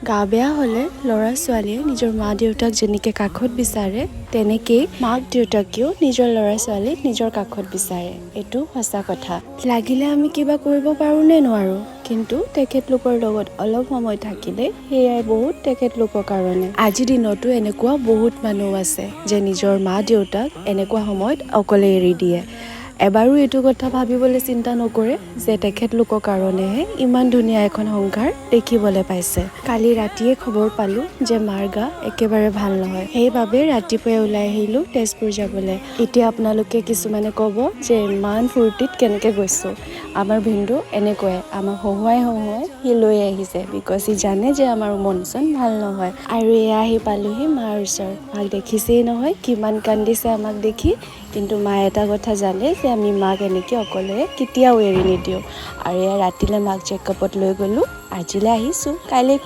গা বেয়া হ'লে ল'ৰা ছোৱালীয়ে নিজৰ মা দেউতাক যেনেকৈ কাষত বিচাৰে তেনেকেই মাক দেউতাকেও নিজৰ ল'ৰা ছোৱালীক নিজৰ কাষত বিচাৰে। এইটো সঁচা কথা। লাগিলে আমি কিবা কৰিব পাৰোঁ নে নোৱাৰোঁ, কিন্তু তেখেতলোকৰ লগত অলপ সময় থাকিলে সেয়াই বহুত তেখেতলোকৰ কাৰণে। আজিৰ দিনতো এনেকুৱা বহুত মানুহ আছে যে নিজৰ মা দেউতাক এনেকুৱা সময়ত অকলে এৰি দিয়ে। এবাৰো এইটো কথা ভাবিবলৈ চিন্তা নকৰে যে তেখেতলোকৰ কাৰণেহে ইমান ধুনীয়া এখন সংসাৰ দেখিবলৈ পাইছে। কালি ৰাতিয়ে খবৰ পালোঁ যে মাৰ গা একেবাৰে ভাল নহয়, সেইবাবে ৰাতিপুৱাই ওলাই আহিলোঁ তেজপুৰ যাবলৈ। এতিয়া আপোনালোকে কিছুমানে ক'ব যে ইমান ফূৰ্তিত কেনেকৈ গৈছোঁ। আমাৰ ভিনদেউ এনেকুৱাই, আমাক হহুৱাই সি লৈ আহিছে, বিকজ সি জানে যে আমাৰ মন চন ভাল নহয়। আৰু এয়া আহি পালোহি মাৰ ওচৰত। মাক দেখিছেই নহয় কিমান কান্দিছে আমাক দেখি, কিন্তু মায়ে এটা কথা জানে যে আমি মাক এনেকৈ অকলে কেতিয়াও এৰি নিদিওঁ। আৰু এয়া ৰাতিলৈ মাক চেকআপত লৈ গ'লোঁ, আজিলৈ আহিছোঁ, কাইলৈ